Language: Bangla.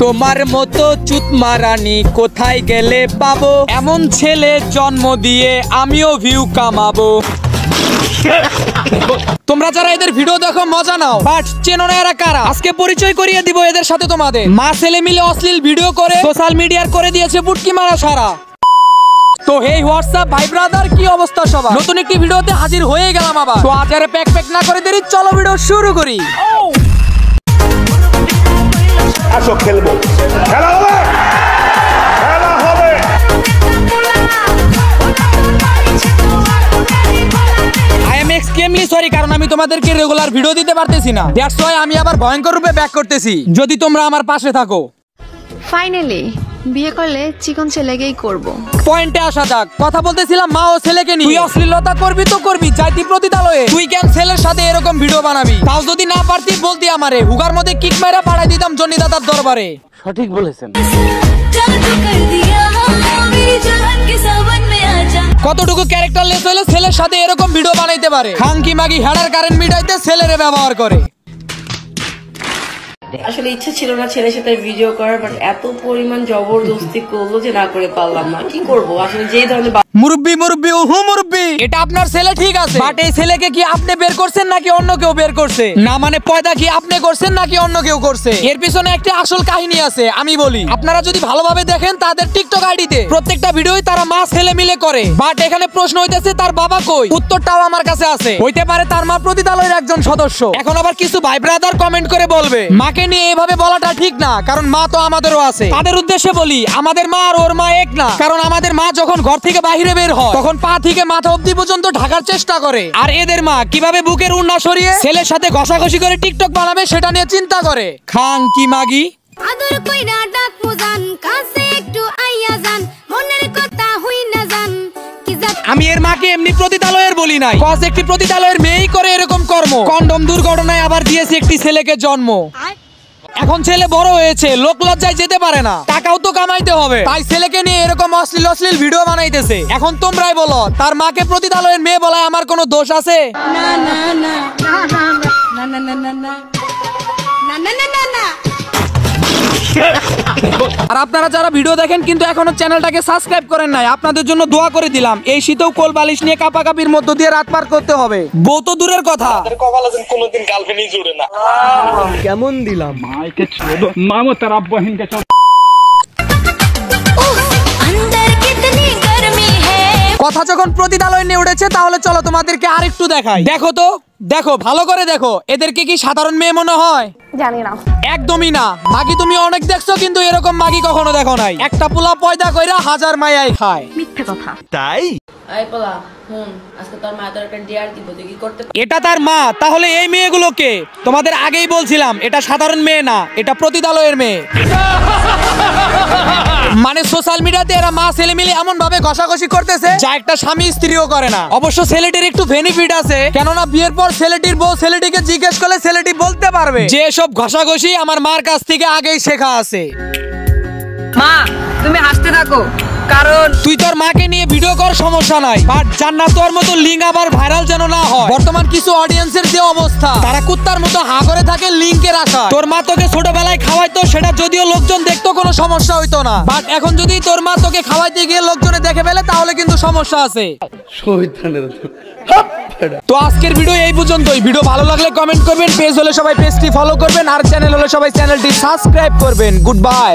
তোমার মতো চুত মারানি কোথায় গেলে পাবো, এমন ছেলে জন্ম দিয়ে আমিও ভিউ কামাবো। তোমরা যারা এদের ভিডিও দেখো মজা নাও, বাট চেনো না এরা কারা। আজকে পরিচয় করিয়ে দিব এদের সাথে তোমাদের। মা ছেলে মিলে অশ্লীল ভিডিও করে সোশ্যাল মিডিয়ার করে দিয়েছে বুটকি মারা সারা। তো হেই হোয়াটসঅ্যাপ ভাই ব্রাদার, কি অবস্থা সবার? নতুন একটি ভিডিওতে হাজির হয়ে গেলাম আবার। তো আজ আর প্যাক না করে দেরি, চলো ভিডিও শুরু করি। আসো খেলবো, খেলা হবে, খেলা হবে। আই এম এক্সট্রিমলি সরি, কারণ আমি তোমাদেরকে রেগুলার ভিডিও দিতে পারতেছি না। দ্যাটস ওয়াই আমি আবার ভয়ঙ্কর রূপে ব্যাক করতেছি, যদি তোমরা আমার পাশে থাকো। ফাইনালি বিয়ে করলে চিকন ছেলেকেই করব। পয়েন্টে আসা যাক। কথা বলতেছিলাম মা ও ছেলেকে নিয়ে। তুই অশ্লীলতা করবি তো করবি, যাইতি প্রতিদালয়ে। তুই কেন ছেলের সাথে এরকম ভিডিও বানাবি? তাও যদি না পারতি বলতি আমারে, হুগার মধ্যে কিক মাইরা পাঠাই দিতাম জনি দাদার দরবারে। সঠিক বলেছেন। কতটুকু ক্যারেক্টারলেস হলে ছেলের সাথে এরকম ভিডিও বানাইতে পারে? খাঙ্কি মাগি হেডার কারেন্ট মিটাইতে ছেলেরে ব্যবহার করে। আসলে ইচ্ছা ছিল না ছেলের সাথে ভিডিও করার, বাট এত পরিমাণ জবরদস্তি করলো যে না করে পারলাম না। কি করবো আসলে, যেই ধরনের মুরব্বি মুরব্বি ওহু মুরব্বি, এটা আপনার ছেলে ঠিক আছে, বাট এই ছেলেকে কি আপনি বের করছেন নাকি অন্য কেউ বের করছে? না মানে পয়দা কি আপনি করছেন নাকি অন্য কেউ করছে? এর পিছনে একটা আসল কাহিনী আছে, আমি বলি। আপনারা যদি ভালোভাবে দেখেন তাদের টিকটক আইডিতে প্রত্যেকটা ভিডিওই তারা মা ছেলে মিলে করে। বাট এখানে প্রশ্ন হইতেছে তার বাবা কই? উত্তরটাও আমার কাছে আছে। হইতে পারে তার মা প্রতিদালয়ের একজন সদস্য। এখন আবার কিছু ভাই ব্রাদার কমেন্ট করে বলবে মাকে নিয়ে এভাবে বলাটা ঠিক না, কারণ মা তো আমাদেরও আছে। তাদের উদ্দেশ্যে বলি, আমাদের মা আর ওর মা এক না। কারণ আমাদের মা যখন ঘর থেকে বাইরে বের হয় তখন পা থেকে মাথা অবধি পর্যন্ত ঢাকার চেষ্টা করে, আর এদের মা কিভাবে বুকের উন্না সরিয়ে ছেলের সাথে ঘষাঘষি করে টিকটক বানাবে সেটা নিয়ে চিন্তা করে। খাঙ্কি মাগি আদর কইরা ডাক মুজান, কাছে একটু আইয়া যান, মনের কথা হই না যান। আমি এর মাকে এমনি প্রতিদালয়ের বলি নাই, কজ একটি প্রতিদালয়ের মেয়েই করে এরকম কর্ম। কন্ডম দুর্ঘটনায় আবার দিয়েছে একটি ছেলেকে জন্ম। এখন ছেলে বড় হয়েছে, লোক লজ্জায় যেতে পারে না, টাকাও তো কামাইতে হবে, তাই ছেলেকে নিয়ে এরকম অশ্লীল অশ্লীল ভিডিও বানাইতেছে। এখন তোমরাই বলো, তার মাকে প্রতিদালয়ের মেয়ে বলায় আমার কোনো দোষ আছে? না না না না না না না না না না না না না না। আর আপনারা যারা ভিডিও দেখেন কিন্তু এখনো চ্যানেলটাকে সাবস্ক্রাইব করেন নাই, আপনাদের জন্য দোয়া করে দিলাম। এই শীতেও কোল বালিশ নিয়ে কাপাকাপির মধ্য দিয়ে রাত পার করতে হবে। বউ তো দূরের কথা, কপালে কোনোদিন গার্লফ্রেন্ডই জুড়ে না। কেমন দিলাম মাইকে ছোড়ো, মামো তার আব্বা হিনকে ছোড়ো। কথা যখন প্রতিদালয় নিয়ে উঠেছে, তাহলে চলো তোমাদেরকে আরেকটু দেখাই। দেখো তো, দেখো ভালো করে দেখো, এদেরকে কি সাধারণ মেয়ে মনে হয়? জানি না, একদমই না। মাগি তুমি অনেক দেখছো, কিন্তু এরকম মাগি কখনো দেখো নাই। একটা পোলা পয়দা কইরা হাজার মায়াই খায়। মিথ্যে কথা। তাই আই পোলা হুন, আজকে তোর মা তোর একটা ডিয়ার দিব, তুই কি করতে? এটা তার মা, তাহলে এই মেয়েগুলোকে? তোমাদের আগেই বলছিলাম এটা সাধারণ মেয়ে না, এটা প্রতিদালয়ের মেয়ে। মানে সোশ্যাল মিডিয়াতে এরা মা ছেলে মিলে এমন ভাবে ঘষাঘষি করতেছে যা একটা স্বামী স্ত্রীও করে না। অবশ্য ছেলেটির একটু বেনিফিট আছে, কেননা বিয়ের পর ছেলেটির বউ ছেলেটিকে জিজ্ঞেস করলে ছেলেটি বলতে পারবে যে এসব ঘষাঘষি আমার মার কাছ থেকে আগেই শেখা আছে। মা তুমি হাসতে থাকো, কারণ তুই তোর মাকে নিয়ে ভিডিও কর, সমস্যা নাই, বাট জান্নাত তোর মতো লিঙ্ক আবার ভাইরাল যেন না হয়। বর্তমান কিছু অডিয়েন্সের যে অবস্থা, তারা কুত্তার মতো হা করে থাকে লিঙ্কের আশা। তোর মা তোকে ছোটবেলায় খাওয়াইতো, সেটা যদিও লোকজন দেখতো কোনো সমস্যা হইতো না, বাট এখন যদি তোর মা তোকে খাওয়াইতে গিয়ে লোকজনে দেখে ফেলে তাহলে কিন্তু সমস্যা আছে। তো আজকের ভিডিও এই পর্যন্তই। ভিডিও ভালো লাগলে কমেন্ট করবেন, পেজ হলে সবাই পেজটি ফলো করবেন, আর চ্যানেল হলে সবাই চ্যানেলটি সাবস্ক্রাইব করবেন। Good bye.